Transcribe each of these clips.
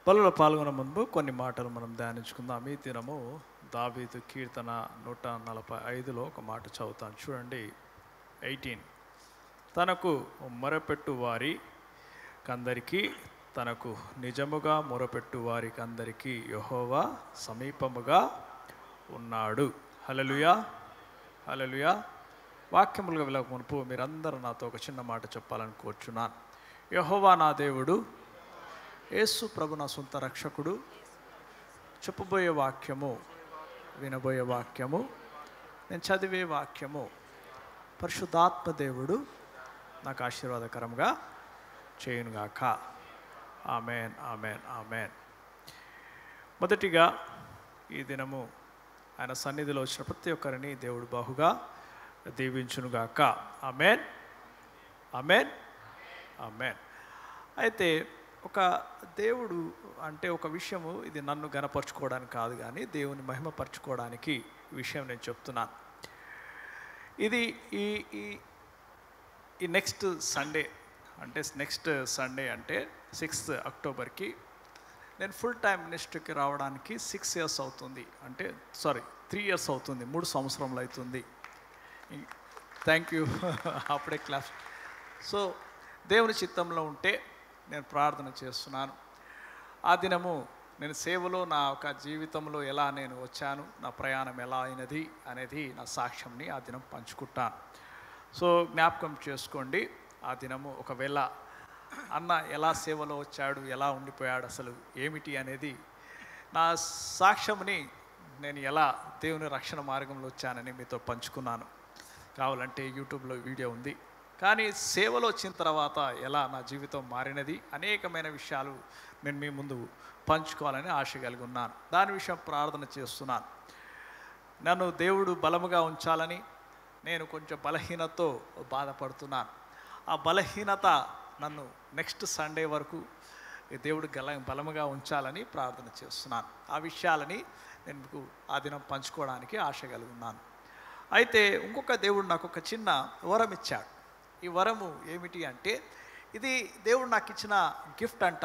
బలులో పాల్గొనే ముందు కొన్ని మాటలు మనం ధ్యానించుకుందాం. ఈ దినము దావీదు కీర్తన 145లో ఒక మాట చదువుతాను చూడండి. 18. తనకు మొరపెట్టు వారి కందరికీ, తనకు నిజముగా మొరపెట్టు వారికి అందరికీ యెహోవా సమీపముగా ఉన్నాడు. హల్లెలూయా, హల్లెలూయా. వాక్యములుగా వెళ్ళక మునుపు మీరందరూ నాతో ఒక చిన్న మాట చెప్పాలని కోరుచున్నాను. యెహోవా నా దేవుడు, యేసు ప్రభు నా సొంత రక్షకుడు. చెప్పబోయే వాక్యము, వినబోయే వాక్యము, నేను చదివే వాక్యము పరిశుద్ధాత్మ దేవుడు నాకు ఆశీర్వాదకరంగా చేయునుగాక. Amen, amen, amen. మొదటిగా ఈ దినము ఆయన సన్నిధిలో వచ్చిన ప్రతి ఒక్కరిని దేవుడు బహుగా దీవించునుగాక. Amen, amen, amen. అయితే ఒక దేవుడు అంటే ఒక విషయము, ఇది నన్ను గణపరచుకోవడానికి కాదు కానీ దేవుని మహిమపరచుకోవడానికి విషయం నేను చెప్తున్నాను. ఇది ఈ ఈ నెక్స్ట్ సండే అంటే 6th అక్టోబర్కి నేను ఫుల్ టైం మినిస్ట్రీకి రావడానికి 6 years అవుతుంది. అంటే 3 years అవుతుంది, 3 సంవత్సరములు అవుతుంది. Thank you. అప్పుడే క్లాస్. సో దేవుని చిత్తంలో ఉంటే నేను ప్రార్థన చేస్తున్నాను. ఆ దినము నేను సేవలో నా ఒక జీవితంలో ఎలా నేను వచ్చాను, నా ప్రయాణం ఎలా అయినది అనేది నా సాక్ష్యంని ఆ దినం పంచుకుంటాను. సో జ్ఞాపకం చేసుకోండి. ఆ దినము ఒకవేళ అన్న ఎలా సేవలో వచ్చాడు, ఎలా ఉండిపోయాడు, అసలు ఏమిటి అనేది నా సాక్ష్యంని నేను ఎలా దేవుని రక్షణ మార్గంలో వచ్చానని మీతో పంచుకున్నాను. కావాలంటే యూట్యూబ్లో వీడియో ఉంది. కానీ సేవలో వచ్చిన తర్వాత ఎలా నా జీవితం మారినది, అనేకమైన విషయాలు నేను మీ ముందు పంచుకోవాలని ఆశ కలిగి ఉన్నాను. దాని విషయం ప్రార్థన చేస్తున్నాను. నన్ను దేవుడు బలముగా ఉంచాలని నేను కొంచెం బలహీనతతో బాధపడుతున్నాను. ఆ బలహీనత నన్ను నెక్స్ట్ సండే వరకు దేవుడు బలముగా ఉంచాలని ప్రార్థన చేస్తున్నాను. ఆ విషయాలని నేను మీకు ఆ దినం పంచుకోవడానికి ఆశ కలిగి ఉన్నాను. అయితే ఇంకొక దేవుడు నాకు ఒక చిన్న వరం ఇచ్చాడు. ఈ వరము ఏమిటి అంటే, ఇది దేవుడు నాకు ఇచ్చిన గిఫ్ట్ అంట.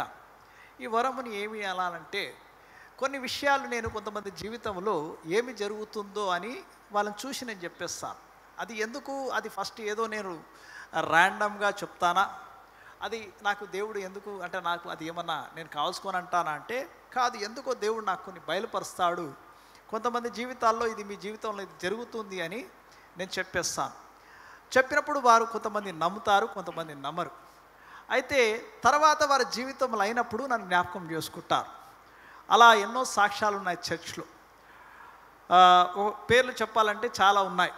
ఈ వరముని ఏమి అనాలంటే, కొన్ని విషయాలు నేను కొంతమంది జీవితంలో ఏమి జరుగుతుందో అని వాళ్ళని చూసి నేను చెప్పేస్తాను. అది ఎందుకు, అది ఫస్ట్ ఏదో నేను ర్యాండమ్గా చెప్తానా, అది నాకు దేవుడు ఎందుకు అంటే, నాకు అది ఏమన్నా నేను కావాల్సుకొని అంటానా అంటే కాదు, ఎందుకో దేవుడు నాకు కొన్ని బయలుపరుస్తాడు. కొంతమంది జీవితాల్లో ఇది మీ జీవితంలో ఇది జరుగుతుంది అని నేను చెప్పేస్తాను. చెప్పినప్పుడు వారు కొంతమంది నమ్ముతారు, కొంతమంది నమ్మరు. అయితే తర్వాత వారి జీవితంలో అయినప్పుడు నన్ను జ్ఞాపకం చేసుకుంటారు. అలా ఎన్నో సాక్ష్యాలు ఉన్నాయి చర్చ్లో. పేర్లు చెప్పాలంటే చాలా ఉన్నాయి.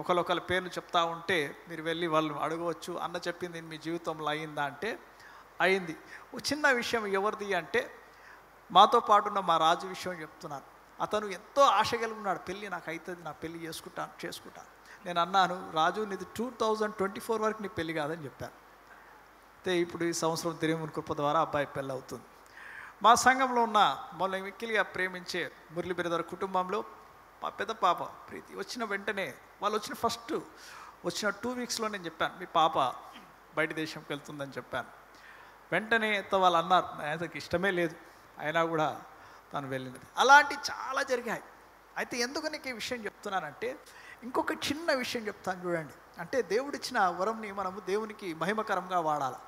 ఒకళ్ళొకళ్ళ పేర్లు చెప్తా ఉంటే మీరు వెళ్ళి వాళ్ళు అడగవచ్చు, అన్న చెప్పింది మీ జీవితంలో అయిందా అంటే అయింది. ఒక చిన్న విషయం ఎవరిది అంటే, మాతో పాటు ఉన్న మా రాజు విషయం చెప్తున్నాను. అతను ఎంతో ఆశ కలిగి ఉన్నాడు, పెళ్ళి నాకు అవుతుంది, నా పెళ్ళి చేసుకుంటాను. నేను అన్నాను, రాజు నీది 2024 వరకు నీ పెళ్ళి కాదని చెప్పాను. అయితే ఇప్పుడు ఈ సంవత్సరం దేవుని కృప ద్వారా అబ్బాయి పెళ్ళి అవుతుంది. మా సంఘంలో ఉన్న మొన్న మిక్కిలిగా ప్రేమించే మురళి బ్రదర్ కుటుంబంలో మా పెద్ద పాప ప్రీతి వచ్చిన వెంటనే, వాళ్ళు వచ్చిన 2 weeksలో నేను చెప్పాను, మీ పాప బయట దేశంకి వెళ్తుందని చెప్పాను. వెంటనే వాళ్ళు అన్నారు, ఆయనకి ఇష్టమే లేదు, అయినా కూడా తను వెళ్ళినది. అలాంటివి చాలా జరిగాయి. అయితే ఎందుకు నీకు ఈ విషయం చెప్తున్నానంటే, ఇంకొక చిన్న విషయం చెప్తాను చూడండి. అంటే దేవుడిచ్చిన వరంని మనము దేవునికి మహిమకరంగా వాడాలి.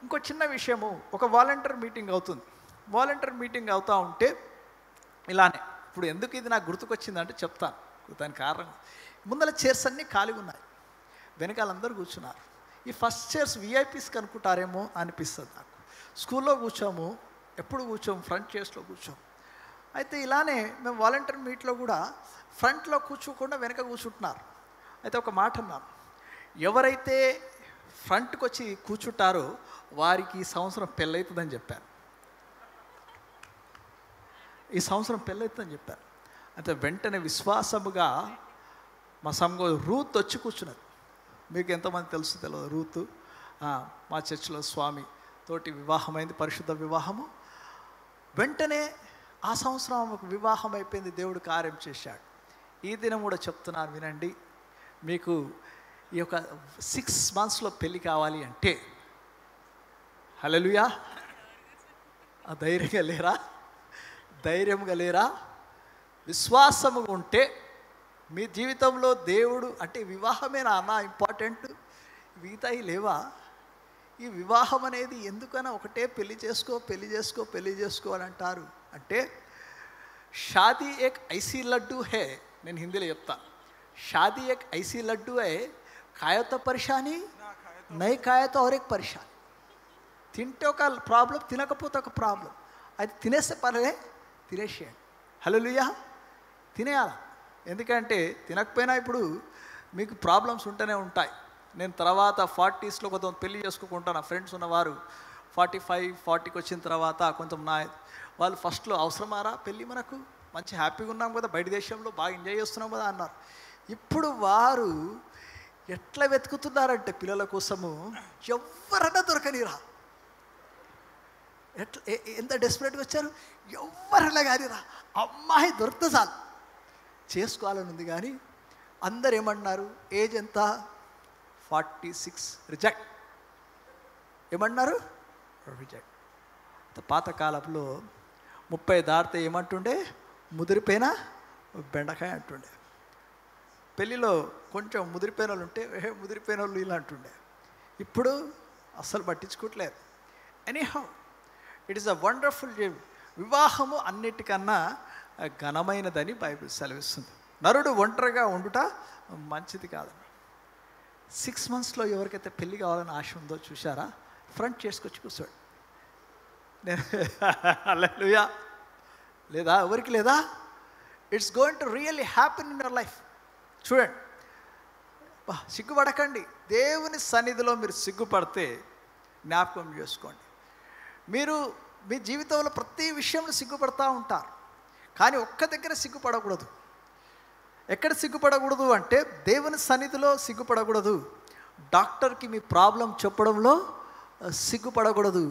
ఇంకో చిన్న విషయము, ఒక వాలంటీర్ మీటింగ్ అవుతుంది. వాలంటీర్ మీటింగ్ అవుతూ ఉంటే ఇలానే, ఇప్పుడు ఎందుకు ఇది నాకు గుర్తుకొచ్చిందంటే చెప్తాను. దానికి కారణం, ముందర చైర్స్ అన్నీ ఖాళీగా ఉన్నాయి, వెనకాలందరూ కూర్చున్నారు. ఈ ఫస్ట్ చైర్స్ విఐపీస్కి అనుకుంటారేమో అనిపిస్తుంది నాకు. స్కూల్లో కూర్చోము, ఎప్పుడు కూర్చోము, ఫ్రంట్ చైర్స్లో కూర్చోము. అయితే ఇలానే మేము వాలంటీర్ మీట్లో కూడా ఫ్రంట్లో కూర్చోకుండా వెనక కూర్చుంటున్నారు. అయితే ఒక మాట అన్నాను, ఎవరైతే ఫ్రంట్కి వచ్చి కూర్చుంటారో వారికి ఈ సంవత్సరం పెళ్ళవుతుందని చెప్పాను. ఈ సంవత్సరం పెళ్ళవుతుందని చెప్పాను. అయితే వెంటనే విశ్వాసముగా మా సంఘం రూత్ వచ్చి కూర్చున్నది. మీకు ఎంతమంది తెలియదు రూతు, మా చర్చిలో స్వామి తోటి వివాహమైంది, పరిశుద్ధ వివాహము. వెంటనే ఆ సంవత్సరం ఆమెకు వివాహం అయిపోయింది, దేవుడు కార్యం చేశాడు. ఈ దినం కూడా చెప్తున్నాను వినండి, మీకు ఈ యొక్క 6 monthsలో పెళ్ళి కావాలి అంటే హల్లెలూయా ఆ ధైర్యంగా లేరా? ధైర్యంగా లేరా? విశ్వాసము ఉంటే మీ జీవితంలో దేవుడు అంటే వివాహమేనా అన్న ఇంపార్టెంట్? మిగతాయి లేవా? ఈ వివాహం అనేది ఎందుకన్నా ఒకటే పెళ్లి చేసుకో పెళ్లి చేసుకో పెళ్లి చేసుకో అని అంటారు అంటే షాదీ ఏక్ ఐసీ లడ్డు హే, నేను హిందీలో చెప్తాను. షాదీ ఏక్ ఐసీ లడ్డు హే, ఖాయో తో పరేషానీ, నై ఖాయో తో ఔర్ ఏక్ పరేషానీ. తింటే ఒక ప్రాబ్లం, తినకపోతే ఒక ప్రాబ్లం. అది తినేస్తే పర్లే, తినేసేయండి. హల్లెలూయా, తినేయాలి. ఎందుకంటే తినకపోయినా ఇప్పుడు మీకు ప్రాబ్లమ్స్ ఉంటూనే ఉంటాయి. నేను తర్వాత 40స్లో కొంత పెళ్లి చేసుకోకుంటాను. నా ఫ్రెండ్స్ ఉన్నవారు 45, 40కి వచ్చిన తర్వాత కొంచెం వాళ్ళు ఫస్ట్లో అవసరమారా పెళ్ళి, మనకు మంచి హ్యాపీగా ఉన్నాం కదా, బయట దేశంలో బాగా ఎంజాయ్ చేస్తున్నాం కదా అన్నారు. ఇప్పుడు వారు ఎట్లా వెతుకుతున్నారంటే పిల్లల కోసము ఎవరన్నా దొరకనిరా. ఎట్లా ఎంత డెస్పరేట్గా వచ్చారు. ఎవరన్నా కానిరా, అమ్మాయి దొరికితే చాలు చేసుకోవాలని ఉంది. కానీ అందరు ఏమన్నారు, ఏజ్ ఎంత? 46, రిజెక్ట్. ఏమన్నారు? రిజెక్ట్. పాతకాలంలో 30 దాటితే ఏమంటుండే, ముదిరిపోయినా బెండకాయ అంటుండే. పెళ్ళిలో కొంచెం ముదిరిపోయిన వాళ్ళు ఉంటే ముదిరిపోయిన వాళ్ళు ఇలా అంటుండే. ఇప్పుడు అస్సలు పట్టించుకోవట్లేదు. Anyhow, it is a wonderful dream. వివాహము అన్నిటికన్నా ఘనమైనదని బైబిల్ సెలవిస్తుంది. నరుడు ఒంటరిగా ఉండుట మంచిది కాదు. 6 monthsలో ఎవరికైతే పెళ్ళి కావాలని ఆశ ఉందో చూసారా, ఫ్రంట్ చేసుకొచ్చి కూర్చోడు. నేను హల్లెలూయా, లేదా? ఎవరికి లేదా? It's going to really happen in your life. చూడండి, సిగ్గుపడకండి. దేవుని సన్నిధిలో మీరు సిగ్గుపడితే జ్ఞాపకం చేసుకోండి. మీరు మీ జీవితంలో ప్రతి విషయంలో సిగ్గుపడతా ఉంటారు, కానీ ఒక్క దగ్గర సిగ్గుపడకూడదు. ఎక్కడ సిగ్గుపడకూడదు అంటే దేవుని సన్నిధిలో సిగ్గుపడకూడదు. డాక్టర్కి మీ ప్రాబ్లం చెప్పడంలో సిగ్గుపడకూడదు.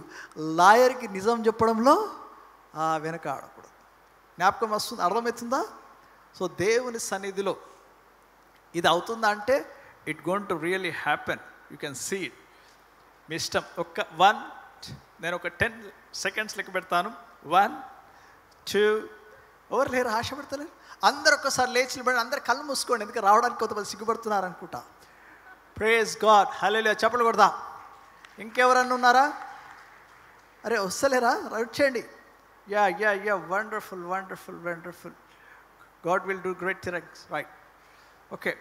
లాయర్కి నిజం చెప్పడంలో వెనక ఆడకూడదు. జ్ఞాపకం వస్తుంది, అర్థమవుతుందా? సో దేవుని సన్నిధిలో ఇది అవుతుందా అంటే it going to really happen. You can see it. మీ ఇష్టం. నేను ఒక 10 seconds లెక్క పెడతాను. 1, 2. ఎవరు లేరు, ఆశపడతలేరు. అందరు ఒక్కసారి లేచి నిలబడి, అందరు కళ్ళు మూసుకోండి. ఎందుకంటే రావడానికి కొంతమంది సిగ్గుపడుతున్నారు అనుకుంటా. ప్రైజ్ గాడ్, హల్లెలూయా, చప్పట్లు కొడదా. ఇంకెవరన్నా ఉన్నారా? అరే వస్తలేరా? వచ్చేయండి. Yeah yeah yeah, wonderful wonderful wonderful. God will do great things. Right, okay,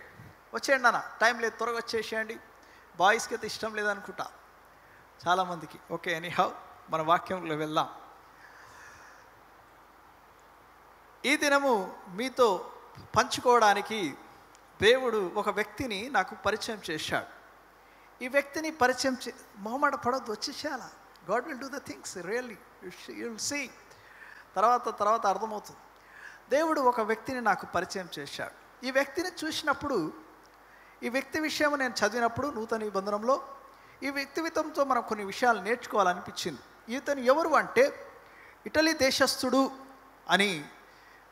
వచ్చేయండి అన్న. టైం లేదు, త్వరగా వచ్చేసేయండి. బాయ్స్కి అయితే ఇష్టం లేదనుకుంటా చాలామందికి. ఓకే, ఎనీహౌ మన వాక్యంలో వెళ్దాం. ఈ దినము మీతో పంచుకోవడానికి దేవుడు ఒక వ్యక్తిని నాకు పరిచయం చేశాడు. ఈ వ్యక్తిని పరిచయం మొహమాట పడొద్దు, వచ్చేసేయాల. God will do the things really, you will see. తర్వాత అర్థమవుతుంది. దేవుడు ఒక వ్యక్తిని నాకు పరిచయం చేశాడు. ఈ వ్యక్తిని చూసినప్పుడు, ఈ వ్యక్తి విషయం నేను చదివినప్పుడు నూతన నిబంధనలో ఈ వ్యక్తిత్వంతో మనం కొన్ని విషయాలు నేర్చుకోవాలనిపించింది. ఇతను ఎవరు అంటే ఇటలీ దేశస్థుడు అని,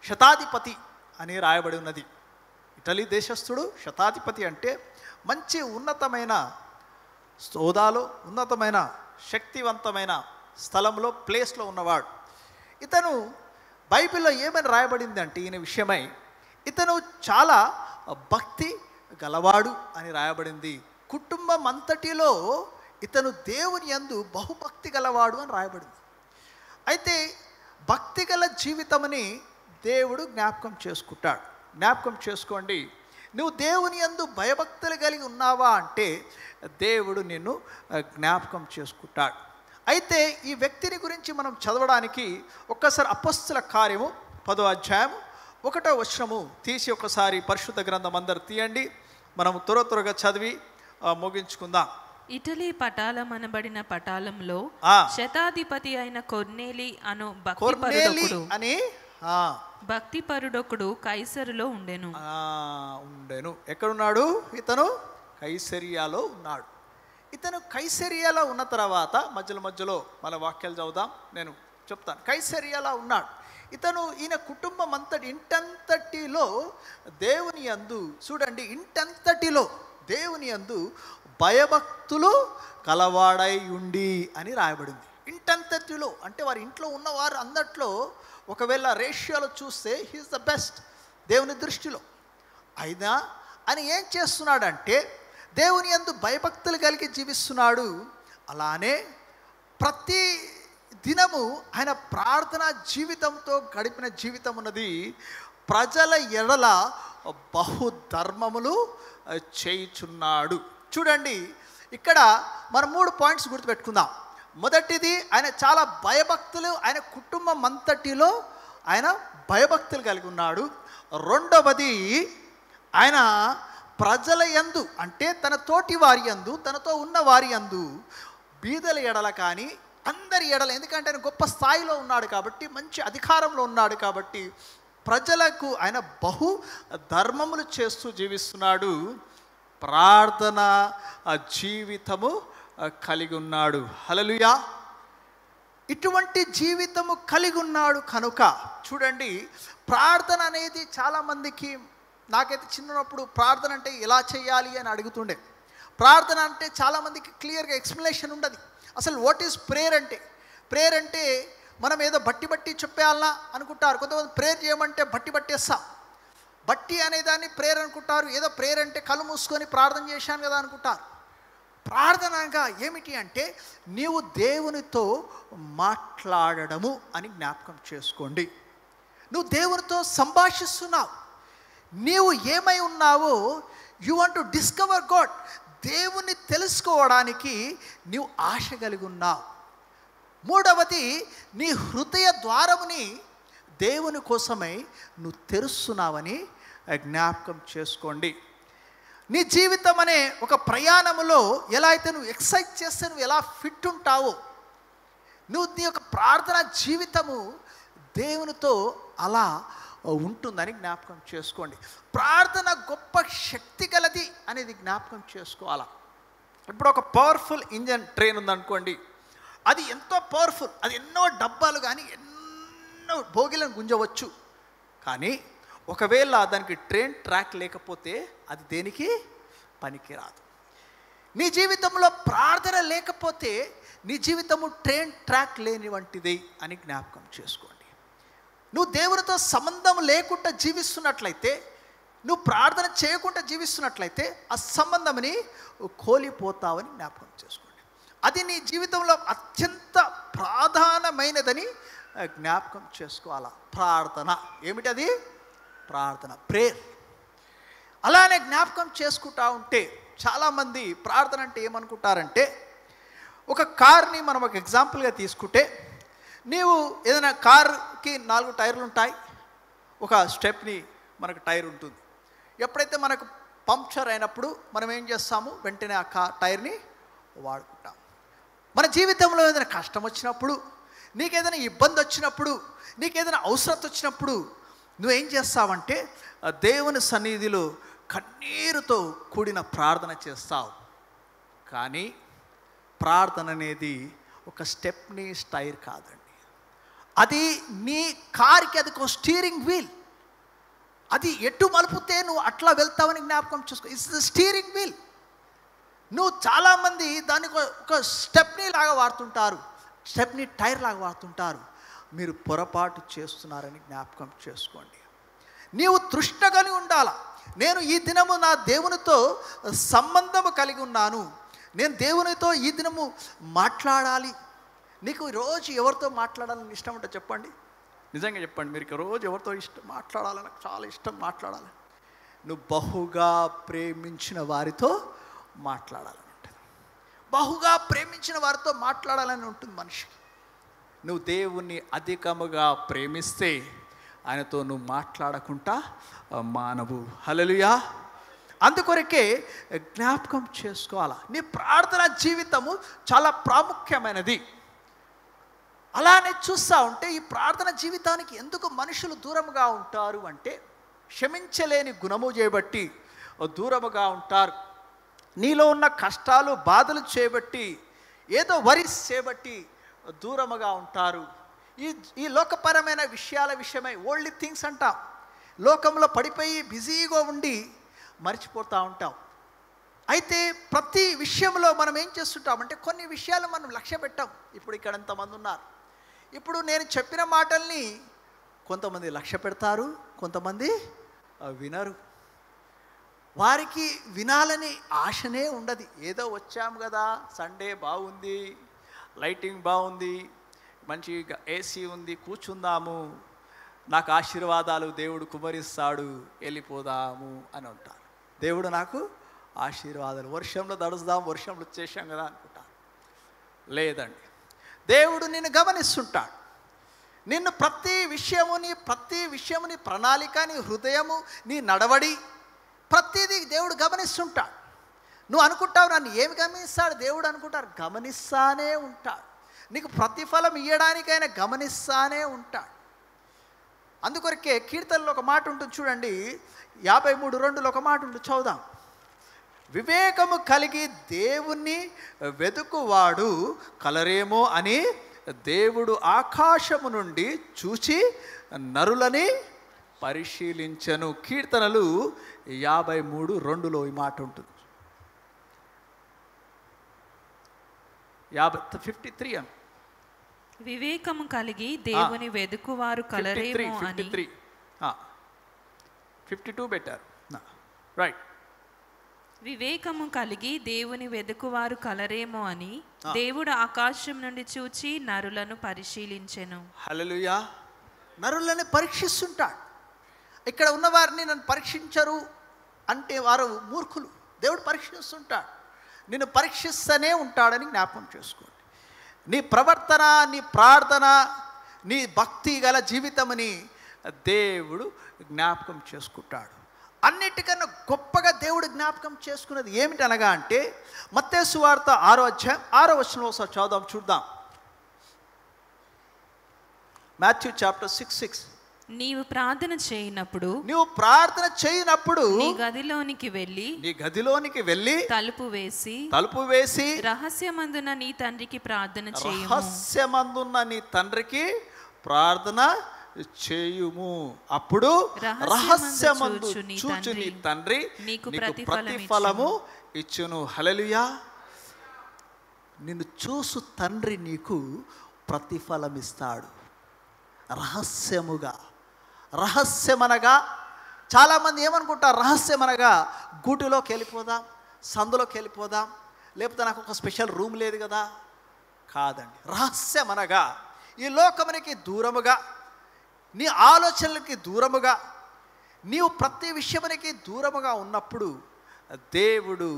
శతాధిపతి అని రాయబడి ఉన్నది. ఇటలీ దేశస్థుడు, శతాధిపతి అంటే మంచి ఉన్నతమైన హోదాలో, ఉన్నతమైన శక్తివంతమైన స్థలంలో, ప్లేస్లో ఉన్నవాడు. ఇతను బైబిల్లో ఏమని రాయబడింది అంటే ఈయన విషయమై, ఇతను చాలా భక్తి గలవాడు అని రాయబడింది. కుటుంబం అంతటిలో ఇతను దేవుని యందు బహుభక్తి గలవాడు అని రాయబడింది. అయితే భక్తి గల జీవితమని దేవుడు జ్ఞాపకం చేసుకుంటాడు. జ్ఞాపకం చేసుకోండి. నువ్వు దేవుని యందు భయభక్తులు కలిగి ఉన్నావా అంటే దేవుడు నిన్ను జ్ఞాపకం చేసుకుంటాడు. అయితే ఈ వ్యక్తిని గురించి మనం చదవడానికి ఒక్కసారి అపొస్తలుల కార్యము 10వ అధ్యాయం 1వ వచనము తీసి ఒకసారి పరిశుద్ధ గ్రంథం అందరు తీయండి. మనం త్వరగా చదివి ముగించుకుందాం. ఇటలీ పటాలం అనబడిన పటాలంలో శతాధిపతి అయిన కొర్నేలి అను భక్తిపరుడొకడు కైసరులో ఉండెను. ఎక్కడున్నాడు? ఇతను కైసరియాలో ఉన్నాడు. ఇతను కైసరియాలో ఉన్న తర్వాత మధ్యలో మన వాక్యాలు చదువుదాం, నేను చెప్తాను. కైసరియాలో ఉన్నాడు ఇతను. ఈయన కుటుంబం ఇంటంతటిలో దేవుని యందు, చూడండి, ఇంటంతటిలో దేవుని యందు భయభక్తులు కలవాడై ఉండి అని రాయబడింది. ఇంటంతటిలో అంటే వారి ఇంట్లో ఉన్నవారు అందట్లో ఒకవేళ రేషియోలో చూస్తే హీఈస్ ద బెస్ట్ దేవుని దృష్టిలో. అయినా అని ఏం చేస్తున్నాడంటే దేవుని యందు భయభక్తులు కలిగి జీవిస్తున్నాడు. అలానే ప్రతి దినము ఆయన ప్రార్థన జీవితంతో గడిపిన జీవితం ఉన్నది. ప్రజల ఎడల బహుధర్మములు చేయుచున్నాడు. చూడండి, ఇక్కడ మనం 3 పాయింట్స్ గుర్తుపెట్టుకుందాం. మొదటిది, ఆయన చాలా భయభక్తులు, ఆయన కుటుంబం అంతటిలో ఆయన భయభక్తులు కలిగి ఉన్నాడు. రెండవది, ఆయన ప్రజల యందు అంటే తన తోటి వారి యందు, తనతో ఉన్న వారి యందు బీదల ఎడల కానీ అందరి ఎడల, ఎందుకంటే ఆయన గొప్ప స్థాయిలో ఉన్నాడు కాబట్టి, మంచి అధికారంలో ఉన్నాడు కాబట్టి ప్రజలకు ఆయన బహు ధర్మములు చేస్తూ జీవిస్తున్నాడు. ప్రార్థన జీవితము కలిగి ఉన్నాడు. హల్లెలూయా. ఇటువంటి జీవితము కలిగి ఉన్నాడు కనుక చూడండి, ప్రార్థన అనేది చాలామందికి, నాకైతే చిన్నప్పుడు ప్రార్థన అంటే ఎలా చేయాలి అని అడుగుతుండే. ప్రార్థన అంటే చాలామందికి క్లియర్గా ఎక్స్ప్లెనేషన్ ఉండదు. అసలు వాట్ ఈజ్ ప్రేయర్ అంటే. ప్రేయర్ అంటే మనం ఏదో బట్టి చెప్పేయాలన్నా అనుకుంటారు. కొంతమంది ప్రేయర్ చేయమంటే బట్టేస్తాం. బట్టి అనేదాన్ని ప్రేయర్ అనుకుంటారు. ఏదో ప్రేయర్ అంటే కళ్ళు మూసుకొని ప్రార్థన చేశాను కదా అనుకుంటారు. ప్రార్థనగా ఏమిటి అంటే నీవు దేవునితో మాట్లాడడము అని జ్ఞాపకం చేసుకోండి. నువ్వు దేవునితో సంభాషిస్తున్నావు. నీవు ఏమై ఉన్నావో you want to discover God. దేవుని తెలుసుకోవడానికి నీవు ఆశ కలిగి ఉన్నావు. మూడవది, నీ హృదయ ద్వారముని దేవుని కోసమై నువ్వు తెరుస్తున్నావని జ్ఞాపకం చేసుకోండి. నీ జీవితం అనే ఒక ప్రయాణములో ఎలా అయితే నువ్వు ఎక్సైజ్ చేస్తే నువ్వు ఎలా ఫిట్ ఉంటావో, నువ్వు నీ యొక్క ప్రార్థన జీవితము దేవునితో అలా ఉంటుందని జ్ఞాపకం చేసుకోండి. ప్రార్థన గొప్ప శక్తి గలది అనేది జ్ఞాపకం చేసుకోవాలా. ఇప్పుడు ఒక పవర్ఫుల్ ఇంజన్ ట్రైన్ ఉందనుకోండి, అది ఎంతో పవర్ఫుల్, అది ఎన్నో డబ్బాలు కానీ ఎన్నో బోగిలను గుంజవచ్చు. కానీ ఒకవేళ దానికి ట్రైన్ ట్రాక్ లేకపోతే అది దేనికి పనికిరాదు. నీ జీవితంలో ప్రార్థన లేకపోతే నీ జీవితము ట్రైన్ ట్రాక్ లేని వంటిది అని జ్ఞాపకం చేసుకోండి. నువ్వు దేవునితో సంబంధం లేకుండా జీవిస్తున్నట్లయితే, నువ్వు ప్రార్థన చేయకుండా జీవిస్తున్నట్లయితే ఆ సంబంధంని కోల్పోతావని జ్ఞాపకం చేసుకోండి. అది నీ జీవితంలో అత్యంత ప్రధానమైనదని జ్ఞాపకం చేసుకోవాలా. ప్రార్థన ఏమిటి? అది ప్రార్థన, ప్రేయర్. అలానే జ్ఞాపకం చేసుకుంటా ఉంటే చాలామంది ప్రార్థన అంటే ఏమనుకుంటారంటే, ఒక కార్ని మనం ఒక ఎగ్జాంపుల్గా తీసుకుంటే, నీవు ఏదైనా కార్కి 4 టైర్లు ఉంటాయి, ఒక స్టెప్ని మనకు టైర్ ఉంటుంది. ఎప్పుడైతే మనకు పంక్చర్ అయినప్పుడు మనం ఏం చేస్తాము, వెంటనే ఆ టైర్ని వాడుకుంటాం. మన జీవితంలో ఏదైనా కష్టం వచ్చినప్పుడు, నీకేదైనా ఇబ్బంది వచ్చినప్పుడు, నీకేదైనా అవసరం వచ్చినప్పుడు నువ్వేం చేస్తావంటే దేవుని సన్నిధిలో కన్నీరుతో కూడిన ప్రార్థన చేస్తావు. కానీ ప్రార్థన అనేది ఒక స్టెప్ని టైర్ కాదండి. అది నీ కార్కి అది ఒక స్టీరింగ్ వీల్. అది ఎటు మలుపుతే నువ్వు అట్లా వెళ్తావని జ్ఞాపకం చేసుకో. It's the steering wheel. నువ్వు చాలామంది దానికి ఒక స్టెప్ని లాగా వాడుతుంటారు, స్టెప్ని టైర్ లాగా వాడుతుంటారు. మీరు పొరపాటు చేస్తున్నారని జ్ఞాపకం చేసుకోండి. నీవు తృష్ణ కలిగి ఉండాలా. నేను ఈ దినము నా దేవునితో సంబంధము కలిగి ఉన్నాను, నేను దేవునితో ఈ దినము మాట్లాడాలి. నీకు రోజు ఎవరితో మాట్లాడాలని ఇష్టం ఉంటే చెప్పండి, నిజంగా చెప్పండి. మీరు రోజు ఎవరితో మాట్లాడాలని నాకు చాలా ఇష్టం మాట్లాడాలి. నువ్వు బహుగా ప్రేమించిన వారితో మాట్లాడాలని ఉంటుంది. బహుగా ప్రేమించిన వారితో మాట్లాడాలని ఉంటుంది మనిషికి. నువ్వు దేవుణ్ణి అధికముగా ప్రేమిస్తే ఆయనతో నువ్వు మాట్లాడకుండా మానవు. హల్లెలూయా. అందుకొరకే జ్ఞాపకం చేసుకోవాలా, నీ ప్రార్థన జీవితము చాలా ప్రాముఖ్యమైనది. అలానే చూస్తూ ఉంటే ఈ ప్రార్థన జీవితానికి ఎందుకు మనుషులు దూరముగా ఉంటారు అంటే, క్షమించలేని గుణము చేయబట్టి దూరముగా ఉంటారు. నీలో ఉన్న కష్టాలు బాధలు చేయబట్టి, ఏదో వరీస్ చేయబట్టి దూరముగా ఉంటారు. ఈ లోకపరమైన విషయాల విషయమై ఓల్డ్ థింగ్స్ అంటాం. లోకంలో పడిపోయి బిజీగా ఉండి మర్చిపోతూ ఉంటాం. అయితే ప్రతి విషయంలో మనం ఏం చేస్తుంటామంటే కొన్ని విషయాలు మనం లక్ష్య పెట్టాం. ఇప్పుడు ఇక్కడ ఎంతమంది ఉన్నారు, ఇప్పుడు నేను చెప్పిన మాటల్ని కొంతమంది లక్ష్య పెడతారు, కొంతమంది వినరు. వారికి వినాలని ఆశనే ఉండదు. ఏదో వచ్చాము కదా, సండే బాగుంది, లైటింగ్ బాగుంది, మంచి ఏసీ ఉంది, కూర్చుందాము, నాకు ఆశీర్వాదాలు దేవుడు కుమరిస్తాడు, వెళ్ళిపోదాము అని ఉంటారు. దేవుడు నాకు ఆశీర్వాదాలు, వర్షంలో తడుస్తాం, వర్షంలో వచ్చేసాం కదా అనుకుంటారు. లేదండి, దేవుడు నిన్ను గమనిస్తుంటాడు. నిన్ను ప్రతి విషయము నీ ప్రణాళిక, నీ హృదయము, నీ నడవడి, ప్రతిదీ దేవుడు గమనిస్తుంటాడు. నువ్వు అనుకుంటావు నన్ను ఏమి గమనిస్తాడు దేవుడు అనుకుంటారు, గమనిస్తానే ఉంటాడు. నీకు ప్రతిఫలం ఇవ్వడానికి ఆయన గమనిస్తానే ఉంటాడు. అందుకొరకే కీర్తనలో ఒక మాట ఉంటుంది చూడండి, 53:2 ఒక మాట ఉంటుంది, చదువుదాం. వివేకము కలిగి దేవుణ్ణి వెతుకువాడు కలరేమో అని దేవుడు ఆకాశము నుండి చూచి నరులని పరిశీలించను. కీర్తనలు 53:2 ఈ మాట ఉంటుంది. 53 అని, వివేకము కలిగి దేవుని వెదుకువారు కలరేమో అని. 52 పెట్టారు, రైట్. వివేకము కలిగి దేవుని వెదుకువారు కలరేమో అని దేవుడు ఆకాశం నుండి చూచి నరులను పరిశీలించెను. హల్లెలూయా. నరులను పరీక్షిస్తుంటాడు. ఇక్కడ ఉన్నవారిని నన్ను పరీక్షించరు అంటే వారు మూర్ఖులు. దేవుడు పరీక్షిస్తుంటాడు, నిన్ను పరీక్షిస్తూనే ఉంటాడని జ్ఞాపకం చేసుకోండి. నీ ప్రవర్తన, నీ ప్రార్థన, నీ భక్తి గల జీవితముని దేవుడు జ్ఞాపకం చేసుకుంటాడు. అన్నిటికన్నా గొప్పగా దేవుడు జ్ఞాపకం చేసుకున్నది ఏమిటనగా అంటే మత్తయి సువార్త 6:6 ఒకసారి చదువుదాం, చూద్దాం. Matthew chapter 6:6. నీవు ప్రార్థన చేయనప్పుడు నీ గదిలోనికి వెళ్ళి తలుపు వేసి రహస్యమందున నీ తండ్రికి ప్రార్థన చేయుము. అప్పుడు రహస్యమందు చూచు నీ తండ్రి నీకు ప్రతిఫలము ఇచ్చును. హల్లెలూయా. నిన్ను చూసు తండ్రి నీకు ప్రతిఫలం ఇస్తాడు. రహస్యమనగా చాలామంది ఏమనుకుంటారు, రహస్యమనగా గూటిలోకి వెళ్ళిపోదాం, సందులోకి వెళ్ళిపోదాం, లేకపోతే నాకు ఒక స్పెషల్ రూమ్ లేదు కదా. కాదండి, రహస్యమనగా ఈ లోకమునికి దూరముగా, నీ ఆలోచనలకి దూరముగా, నీవు ప్రతి విషయమునికి దూరముగా ఉన్నప్పుడు దేవుడు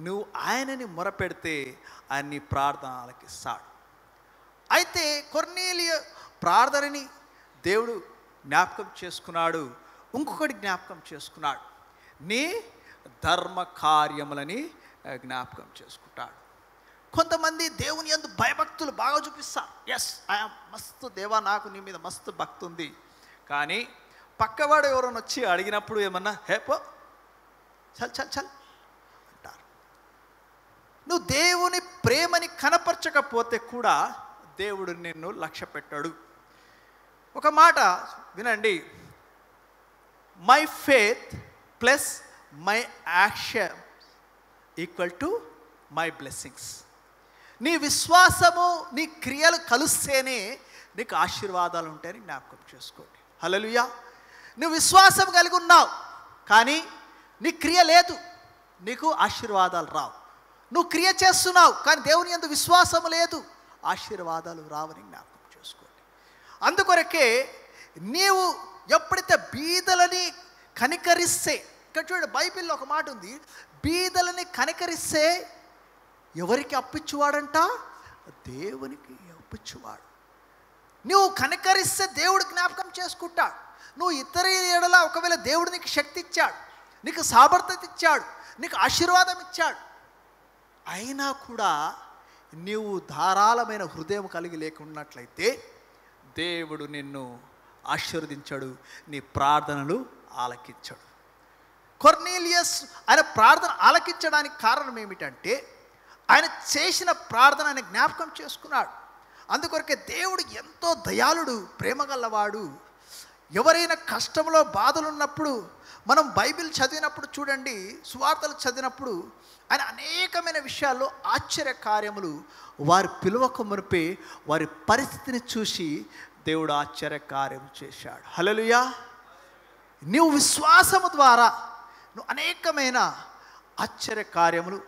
నువ్వు ఆయనని మొరపెడితే ఆయన నీ ప్రార్థన ఆలకిస్తాడు. అయితే కొర్నేలియు ప్రార్థనని దేవుడు జ్ఞాపకం చేసుకున్నాడు. ఇంకొకటి జ్ఞాపకం చేసుకున్నాడు, నీ ధర్మ కార్యములని జ్ఞాపకం చేసుకుంటాడు. కొంతమంది దేవుని యందు భయభక్తులు బాగా చూపిస్తారు. ఎస్, ఐఎమ్ మస్తు దేవా, నాకు నీ మీద మస్తు భక్తి ఉంది. కానీ పక్కవాడు ఎవరైనా వచ్చి అడిగినప్పుడు ఏమన్నా హేపో చల్ అంటారు. నువ్వు దేవుని ప్రేమని కనపరచకపోతే కూడా దేవుడు నిన్ను లక్ష్య పెట్టాడు. ఒక మాట వినండి, my faith plus my action equal to my blessings. నీ విశ్వాసము, నీ క్రియలు కలిస్తేనే నీకు ఆశీర్వాదాలు ఉంటాయని జ్ఞాపకం చేసుకోండి. హల్లెలూయా. నువ్వు విశ్వాసం కలిగి ఉన్నావు కానీ నీ క్రియ లేదు, నీకు ఆశీర్వాదాలు రావు. నువ్వు క్రియ చేస్తున్నావు కానీ దేవుని యందు విశ్వాసం లేదు, ఆశీర్వాదాలు రావని జ్ఞాపకం చేసుకోండి. అందుకొరకే నీవు ఎప్పుడైతే బీదలని కనికరిస్తే, ఇక్కడ చూడండి బైబిల్లో ఒక మాట ఉంది, బీదలని కనికరిస్తే ఎవరికి అప్పిచ్చువాడంట? దేవునికి అప్పిచ్చువాడు. నువ్వు కనికరిస్తే దేవుడు జ్ఞాపకం చేసుకుంటాడు. నువ్వు ఇతర ఎడల ఒకవేళ దేవుడు నీకు శక్తి ఇచ్చాడు, నీకు సామర్థ్యత ఇచ్చాడు, నీకు ఆశీర్వాదం ఇచ్చాడు, అయినా కూడా నీవు ధారాళమైన హృదయం కలిగి లేకున్నట్లయితే దేవుడు నిన్ను ఆశీర్వదించాడు, నీ ప్రార్థనలు ఆలకించాడు. కొర్నేలియస్ ఆయన ప్రార్థన ఆలకించడానికి కారణం ఏమిటంటే ఆయన చేసిన ప్రార్థన ఆయన జ్ఞాపకం చేసుకున్నాడు. అందుకొరకే దేవుడు ఎంతో దయాళుడు, ప్రేమగలవాడు. ఎవరైనా కష్టంలో బాధలు ఉన్నప్పుడు మనం బైబిల్ చదివినప్పుడు చూడండి, సువార్తలు చదివినప్పుడు ఆయన అనేకమైన విషయాల్లో ఆశ్చర్య కార్యములు వారి పిలువక మునిపే వారి పరిస్థితిని చూసి దేవుడు ఆశ్చర్య కార్యం చేశాడు. హల్లెలూయా. నీవు విశ్వాసము ద్వారా నువ్వు అనేకమైన ఆశ్చర్య కార్యములు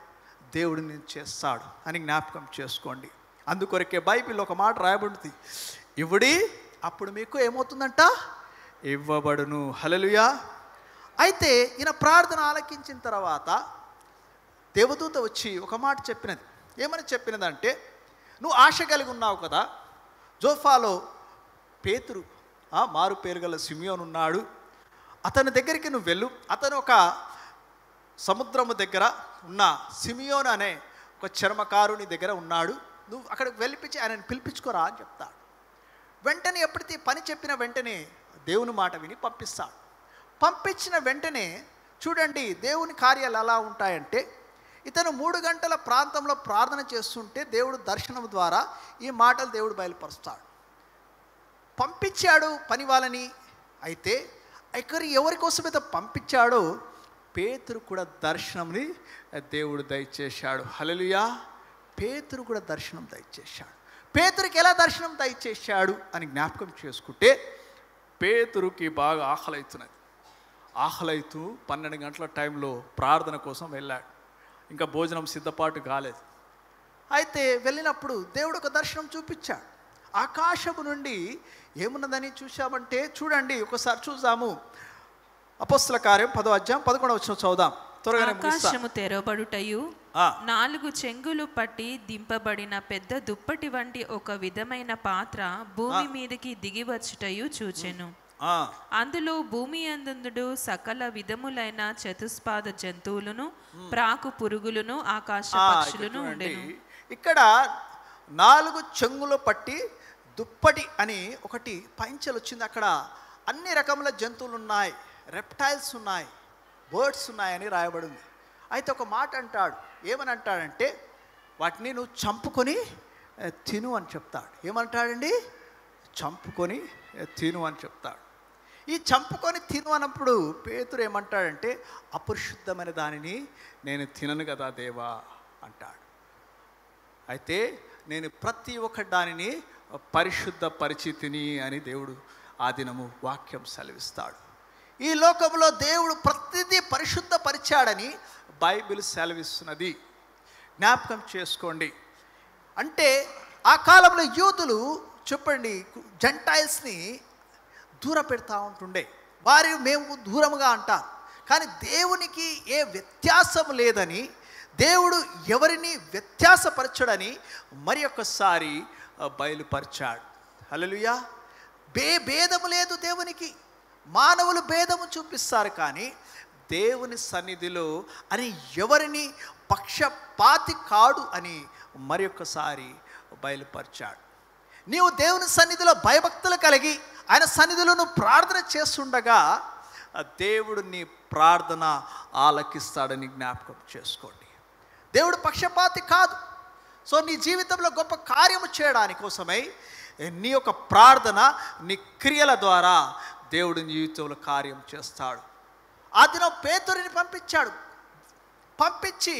దేవుడు నేను చేస్తాడు అని జ్ఞాపకం చేసుకోండి. అందుకొరకే బైబిల్లో ఒక మాట రాయబడింది, ఇవ్వడి అప్పుడు మీకు ఏమవుతుందంట, ఇవ్వబడును. హల్లెలూయా. అయితే ఈయన ప్రార్థన ఆలకించిన తర్వాత దేవదూత వచ్చి ఒక మాట చెప్పినది. ఏమని చెప్పినదంటే, నువ్వు ఆశ కలిగి ఉన్నావు కదా, జోఫాలో పేతురు మారు పేరు గల సిమియోను ఉన్నాడు, అతని దగ్గరికి నువ్వు వెళ్ళు. అతను ఒక సముద్రము దగ్గర ఉన్న సిమియోను అనే ఒక చర్మకారుని దగ్గర ఉన్నాడు, నువ్వు అక్కడికి వెళ్ళిపించి ఆయనను పిలిపించుకోరా అని చెప్తాడు. వెంటనే ఎప్పుడైతే పని చెప్పిన వెంటనే దేవుని మాట విని పంపిస్తాడు. పంపించిన వెంటనే చూడండి దేవుని కార్యాలు ఎలా ఉంటాయంటే, ఇతను 3 గంటల ప్రాంతంలో ప్రార్థన చేస్తుంటే దేవుడు దర్శనం ద్వారా ఈ మాటలు దేవుడు బయలుపరుస్తాడు. పంపించాడు పని వాళ్ళని. అయితే ఇక్కడ ఎవరి కోసమైతే పంపించాడో పేతురు కూడా దర్శనంని దేవుడు దయచేశాడు. హల్లెలూయా. పేతురు కూడా దర్శనం దయచేశాడు. పేతురికి ఎలా దర్శనం దయచేశాడు అని జ్ఞాపకం చేసుకుంటే, పేతురుకి బాగా ఆకలవుతున్నది. ఆకలైతూ 12 గంటల టైంలో ప్రార్థన కోసం వెళ్ళాడు. ఇంకా భోజనం సిద్ధపాటు కాలేదు. అయితే వెళ్ళినప్పుడు దేవుడు ఒక దర్శనం చూపించాడు. ఆకాశము నుండి ఏమున్నదని చూసామంటే, చూడండి ఒకసారి చూద్దాము. అపోస్తల కార్యం 10వ అధ్యాయం 11వ వచనం చదువుదాం. త్వరగానే ఆకాశము తెరవబడుటయు 4 చెంగులు పట్టి దింపబడిన పెద్ద దుప్పటి వంటి ఒక విధమైన పాత్ర భూమి మీదకి దిగి వచ్చుటయు చూచెను. అందులో భూమి యందు సకల విధములైన చతుస్పాద జంతువులను, ప్రాకు పురుగులను, ఆకాశ పక్షులను ఉండెను. ఇక్కడ 4 చెంగులు పట్టి దుప్పటి అని ఒకటి పంచెలు వచ్చింది. అక్కడ అన్ని రకముల జంతువులు ఉన్నాయి, రెప్టైల్స్ ఉన్నాయి, బర్డ్స్ ఉన్నాయని రాయబడింది. అయితే ఒక మాట అంటాడు. ఏమని అంటాడంటే, వాటిని నువ్వు చంపుకొని తిను అని చెప్తాడు. ఏమంటాడండి? చంపుకొని తిను అని చెప్తాడు. ఈ చంపుకొని తిను అన్నప్పుడు పేతురు ఏమంటాడంటే, అపరిశుద్ధమైన దానిని నేను తినను కదా దేవా అంటాడు. అయితే నేను ప్రతి ఒక్క దానిని పరిశుద్ధ పరిచితిని అని దేవుడు ఆ దినము వాక్యం సెలవిస్తాడు. ఈ లోకంలో దేవుడు ప్రతిదీ పరిశుద్ధ పరిచాడని బైబిల్ సెలవిస్తున్నది. జ్ఞాపకం చేసుకోండి. అంటే ఆ కాలంలో యూదులు చెప్పండి జెంటైల్స్ని దూర పెడతా ఉంటుండే. వారు మేము దూరముగా అంటారు, కానీ దేవునికి ఏ వ్యత్యాసం లేదని, దేవుడు ఎవరిని వ్యత్యాసపరచడని మరి ఒక్కసారి బయలుపరిచాడు. హల్లెలూయా. భేదము లేదు దేవునికి. మానవులు భేదము చూపిస్తారు, కానీ దేవుని సన్నిధిలో అని ఎవరిని పక్షపాతి కాడు అని మరి ఒక్కసారి బయలుపరిచాడు. నీవు దేవుని సన్నిధిలో భయభక్తులు కలిగి ఆయన సన్నిధిలో నువ్వు ప్రార్థన చేస్తుండగా దేవుడు నీ ప్రార్థన ఆలకిస్తాడని జ్ఞాపకం చేసుకోండి. దేవుడు పక్షపాతి కాదు. సో నీ జీవితంలో గొప్ప కార్యము చేయడానికి కోసమై నీ యొక్క ప్రార్థన, నీ క్రియల ద్వారా దేవుడు నీ జీవితంలో కార్యం చేస్తాడు. ఆ దినం పేతురుని పంపించాడు. పంపించి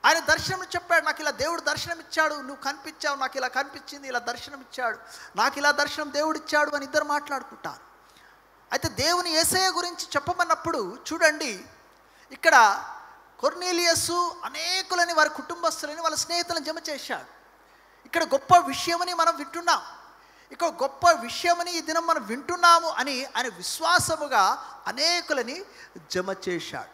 ఆయన దర్శనం చెప్పాడు. నాకు ఇలా దేవుడు దర్శనం ఇచ్చాడు, నువ్వు కనిపించావు, నాకు ఇలా కనిపించింది, ఇలా దర్శనం ఇచ్చాడు, నాకు ఇలా దర్శనం దేవుడు ఇచ్చాడు అని ఇద్దరు మాట్లాడుకుంటారు. అయితే దేవుని యేసయ్య గురించి చెప్పమన్నప్పుడు చూడండి, ఇక్కడ కొర్నేలియసు అనేకులని వారి కుటుంబస్తులని వాళ్ళ స్నేహితులను జమ చేశాడు. ఇక్కడ గొప్ప విషయమని మనం వింటున్నాం. ఇక్కడ గొప్ప విషయమని ఈ దినం మనం వింటున్నాము అని ఆయన విశ్వాసముగా అనేకులని జమ చేశాడు.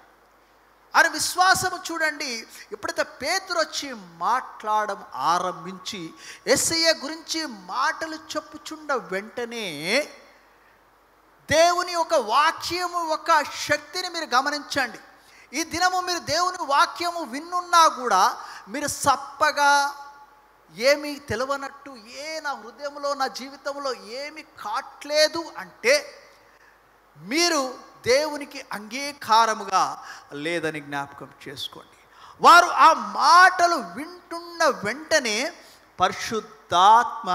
ఆయన విశ్వాసము చూడండి, ఎప్పుడైతే పేతురు వచ్చి మాట్లాడడం ఆరంభించి యేసయ్య గురించి మాటలు చెప్పుచుండ వెంటనే దేవుని ఒక వాక్యము, ఒక శక్తిని మీరు గమనించండి. ఈ దినము మీరు దేవుని వాక్యము విన్నున్నా కూడా మీరు సప్పగా ఏమీ తెలియనట్టు, నా హృదయంలో నా జీవితంలో ఏమి కాట్లేదు అంటే మీరు దేవునికి అంగీకారముగా లేదని జ్ఞాపకం చేసుకోండి. వారు ఆ మాటలు వింటున్న వెంటనే పరిశుద్ధాత్మ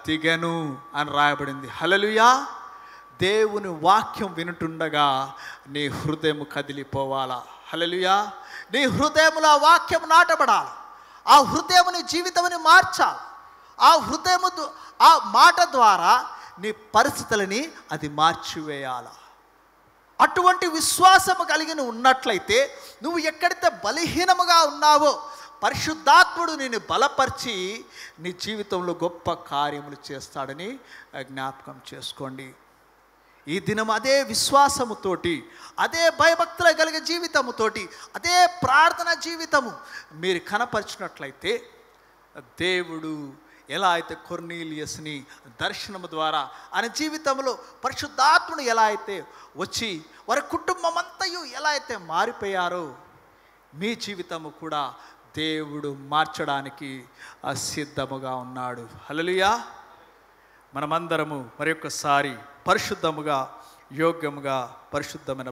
దిగెను అని రాయబడింది. హల్లెలూయా. దేవుని వాక్యం వినుటుండగా నీ హృదయం కదిలిపోవాలా. హల్లెలూయా. నీ హృదయములో ఆ వాక్యం నాటబడాలి. ఆ హృదయముని జీవితముని మార్చాలి. ఆ హృదయము ఆ మాట ద్వారా నీ పరిస్థితులని అది మార్చివేయాల. అటువంటి విశ్వాసము కలిగి ఉన్నట్లయితే నువ్వు ఎక్కడైతే బలహీనముగా ఉన్నావో పరిశుద్ధాత్ముడు నిన్ను బలపరిచి నీ జీవితంలో గొప్ప కార్యములు చేస్తాడని జ్ఞాపకం చేసుకోండి. ఈ దినం అదే విశ్వాసముతోటి, అదే భయభక్తులు కలిగే జీవితముతోటి, అదే ప్రార్థన జీవితము మీరు కనపరిచినట్లయితే దేవుడు ఎలా అయితే కొర్నీలియస్ని దర్శనము ద్వారా ఆయన జీవితంలో పరిశుద్ధాత్ముడు ఎలా అయితే వచ్చి వారి కుటుంబం అంతయు ఎలా అయితే మారిపోయారో మీ జీవితము కూడా దేవుడు మార్చడానికి సిద్ధముగా ఉన్నాడు. హల్లెలూయా. మనమందరము మరి ఒక్కసారి పరిశుద్ధముగా, యోగ్యముగా, పరిశుద్ధమైన